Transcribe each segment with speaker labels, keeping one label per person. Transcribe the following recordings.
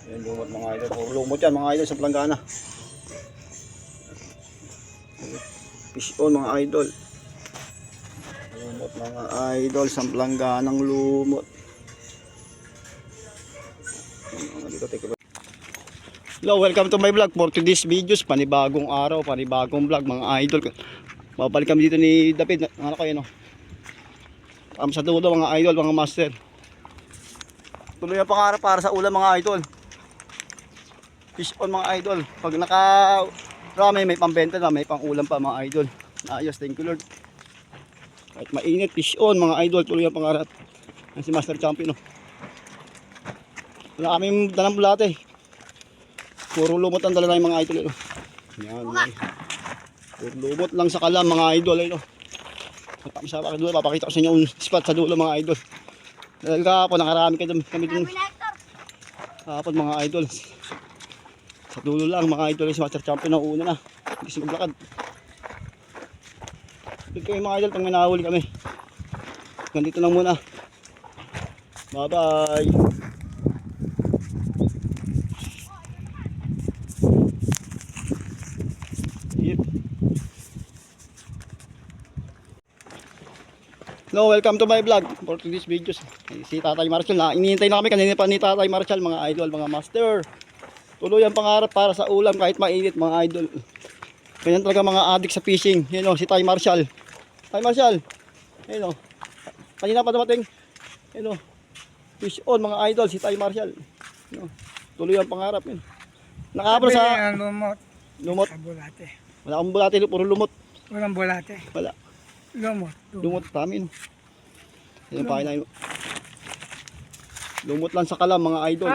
Speaker 1: Yan lumot mga idol. Puro lumot yan mga idol sa planggana. Fish on mga idol. Lumot mga idol sa plangganang lumot. Hello, welcome to my vlog. For today's videos, panibagong araw, panibagong vlog mga idol. Babalik kami dito ni David. Ano kayo no? Sa dulo mga idol, mga master. Tuloy ang pangarap para sa ulam mga idol. Fish on mga idol. Pag rami may pambenta na, may pang ulam pa mga idol. Ayos, thank you Lord. Kahit mainit, fish on mga idol. Tuloy ang pangarap. Yan si Master Champion no. Wala kaming dalang bulate. Puro lumot ang dala na yung mga idol. Yan. Puro lumot lang sa kalam mga idol. Papakita ko sa inyo yung spot sa dulo mga idol. Dahil kahapon nakarami kami dun. Kahapon mga idol. Sa dulo lang mga idol. Si Master Champion na una na. Hindi siya maglakad. Dito kayo mga idol pag may nakahuli kami. Ganito lang muna. Bye bye. Hello, welcome to my vlog. For today's videos, si Tatay Marshall na inihintay na kami kanina pa ni Tatay Marshall mga idol, mga master. Tuloy ang pangarap para sa ulam kahit mainit mga idol. Ganyan talaga mga addict sa fishing. Yan o, si Tatay Marshall. Tatay Marshall. Yan o. Kanina pa dumating. Yan o. Fish on mga idol, si Tatay Marshall. Yan o. Tuloy ang pangarap yun. Nakapro sa
Speaker 2: lumot.
Speaker 1: Lumot.
Speaker 2: Bulate.
Speaker 1: Wala akong bulate, puro lumot.
Speaker 2: Walang bulate.
Speaker 1: Wala.
Speaker 2: Lumot.
Speaker 1: Lumot kami no. Yan pa kinain. Lumot lang sa kalam mga idol.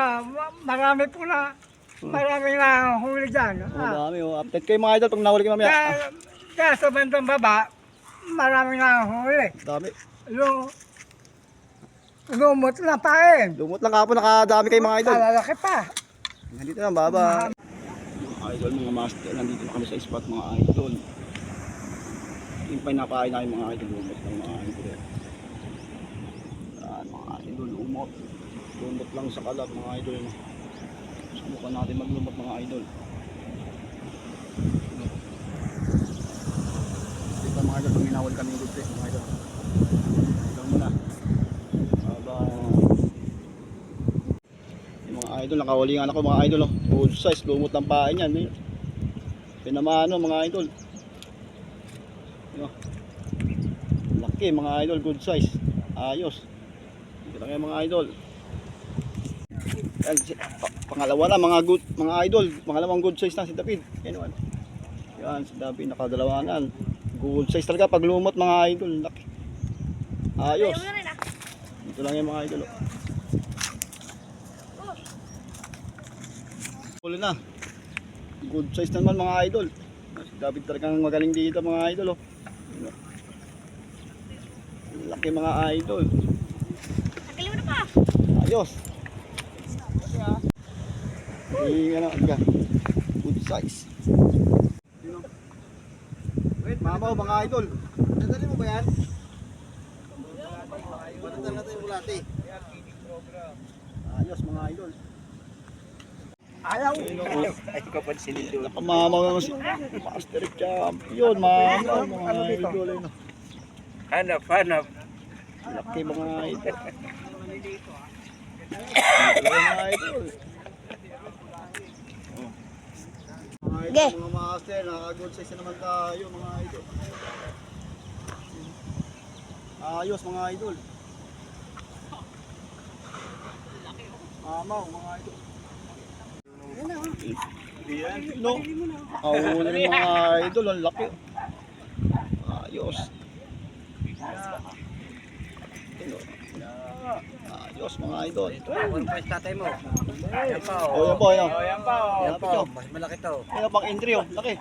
Speaker 2: Marami po na. Marami na huli dyan.
Speaker 1: Marami oh. Update kayo mga idol pag nahuli kayo mamaya.
Speaker 2: Kaya sa bandang baba, marami na huli.
Speaker 1: Dami.
Speaker 2: Lumot na pain.
Speaker 1: Lumot lang kapon, nakadami kayo mga idol.
Speaker 2: Malalaki pa.
Speaker 1: Nandito na baba. Mga idol, mga master, nandito na kami sa spot mga idol. Yung pinapakain namin mga idol, lumot lang mga idol. Yan mga idol, lumot. Lumot lang sa kalat mga idol. Subukan natin maglumot mga idol. Dito mga idol, paminawal kami yung good fish mga idol. Ito muna. Yung mga idol, nakawalingan ako mga idol. Good size, lumot lang pain yan. Pinamano mga idol. Laki mga idol, good size. Ayos. Ito lang yung mga idol. Pangalawa na mga idol, pangalawang good size na si David. Yan si David nakadalawanan. Good size talaga pag lumot mga idol, laki. Ayos. Ito lang yung mga idol. Huli na. Good size naman mga idol. Si David talagang magaling dito mga idol. Laki mga idol. Ayos. Good size. Wait, mabaw mga idol. Nadali mo ba yan? Matandang natin yung bulate. Ayos mga idol.
Speaker 2: Ayaw.
Speaker 3: Ay, kapansilin doon.
Speaker 1: Nakamamaw naman si Master Champion. Mamaw mga idol.
Speaker 3: Hanap, hanap.
Speaker 1: Laki mga idol. Mga idol. Mga master, naka-good size naman tayo mga idol. Ayos mga idol. Mamaw mga idol. No, nakahuli rin mga idol, ang laki. Ayos. Ayos mga idol.
Speaker 3: Ano pa yung tatay mo? Yan pa
Speaker 1: Oh, yan po, yan.
Speaker 3: Yan pa
Speaker 1: Yan po.
Speaker 3: Mas malaki to.
Speaker 1: Yan pang entry oh, laki.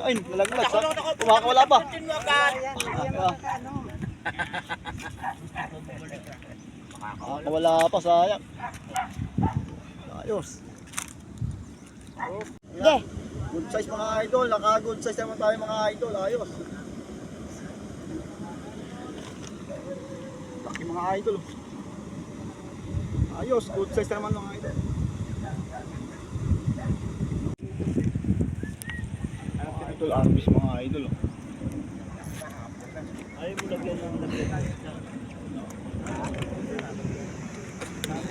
Speaker 1: Ay, nalaglag. Kumakawala pa. Wala pa, sayang. Ayos. Okay. Good size mga idol, naka-good size naman tayo mga idol, ayos. Laki mga idol. Ayos, good size naman mga idol. idol, arbis mga idol. Oh.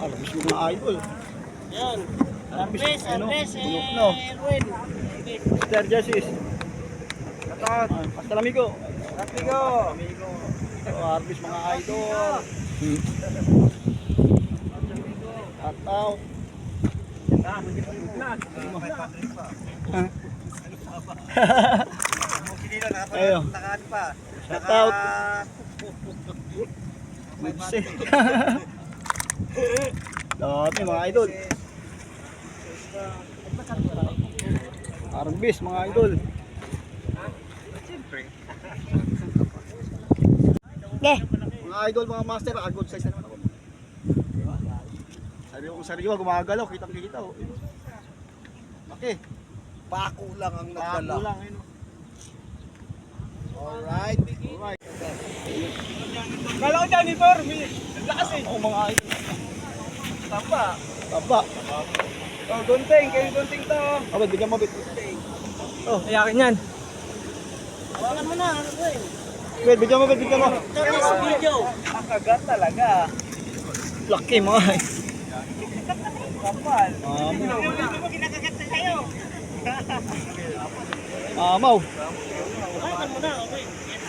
Speaker 1: Arbis mga idol.
Speaker 2: Yan.
Speaker 1: Arbis, ano?
Speaker 2: Arbes,
Speaker 1: Tunok no.
Speaker 2: Erwin.
Speaker 1: Mr. Justice. Hasta amigo.
Speaker 3: Amigo.
Speaker 1: Amigo. Arbis mga idol. Shout out. Ayo. Shout out. Mutsi. Dami mga idol. Arbis mga idol. Mga idol, mga master, good size na naman ako. Sabi ko kung sariwa, gumagalaw, kitang-kita. Oh. Okay.
Speaker 3: Pako lang ang
Speaker 1: Pako lang, yun.
Speaker 3: Alright.
Speaker 1: Alright.
Speaker 2: Kala ko dyan, Itor. Lakas eh.
Speaker 1: Oo, mga idol.
Speaker 2: Tapa.
Speaker 1: Taba.
Speaker 2: Oh, gunting. Kayo gunting to.
Speaker 1: Abad, bigyan mo, bit. Oh,
Speaker 2: Ayakin yan. Hawakan mo na. Ano ko eh?
Speaker 1: bit, bigyan mo, bit, bigyan mo.
Speaker 2: Video.
Speaker 3: Ang kagat talaga.
Speaker 1: Laki, mga idol.
Speaker 3: Kapal.
Speaker 1: Mamaw.
Speaker 2: Hindi mo kinakagat sa sayo.
Speaker 1: Mamaw.
Speaker 2: Hawakan mo na. Okay.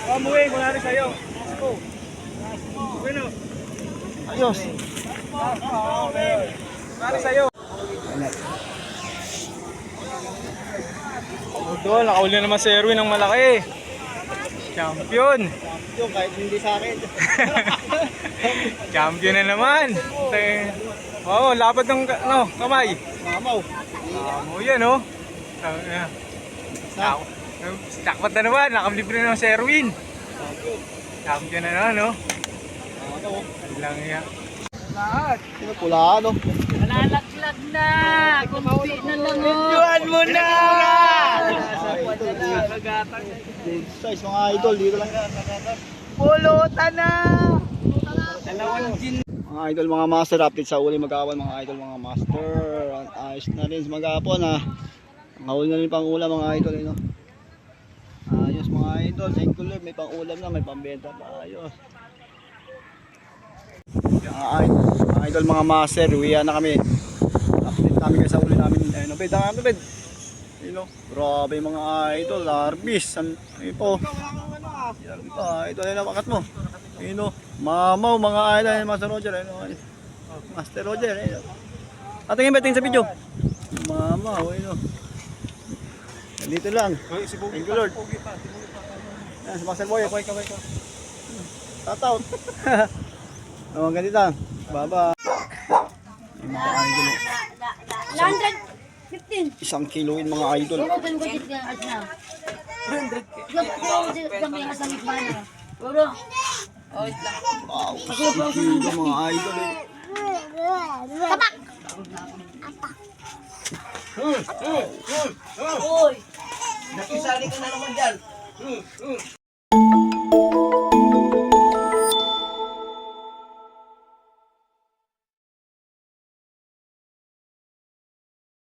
Speaker 3: Kamuhin, wala rin sa'yo.
Speaker 2: Bueno.
Speaker 1: Ayos.
Speaker 3: Wala rin sa'yo.
Speaker 2: Doon, nakauli naman si Erwin ng malaki. Champion.
Speaker 1: Yung kahit hindi sa akin.
Speaker 2: Champion na naman. Wow, lapad ng kamay.
Speaker 1: Mamaw.
Speaker 2: Yan oh. Takpat na naman, nakalibre na si Erwin. Champion na naman oh.
Speaker 1: Mamaw.
Speaker 2: Lang yan.
Speaker 1: Sino pula, no?
Speaker 4: Nalalaglag na! Kunti na lang oh!
Speaker 2: Juan mo na!
Speaker 1: Good size, mga idol. Dito lang.
Speaker 2: Pulutan na! Dalawang gin.
Speaker 1: Mga idol, mga master, update sa uli mag-awan, mga idol, mga master. Ayos na rin sa mag-apon, ha. Nakahuli na rin pang ulam, mga idol, no? Ayos, mga idol. Singular, may pang ulam na, may pambenta pa. Ayos. Mga idol, mga master, uwihan na kami. Update namin kayo sa uli namin. Ayun, bed, ang bed. Ayun, no? Grabe, mga idol. Arbis. Ayun po. Ayun pa, ito na nabakat mo. Ayun, no? Mamaw, mga idol, Master Roger. Ayun, no? Master Roger. Ayun, no? Atingin ba tingin sa video? Mamaw, ayun, no? Dito lang. Thank you, Lord. Yan, si Master Boy. Shout out. Oh, ganito lang. Baba. Yung mga idol.
Speaker 4: 115!
Speaker 1: Isang kiloin mga idol.
Speaker 4: Open ko dito yan na. 100! Kami nga sa mikmana. Puro.
Speaker 1: Wow, isang kilo mga idol.
Speaker 4: Tapak! Uy!
Speaker 3: Nakisali ka na naman dyan.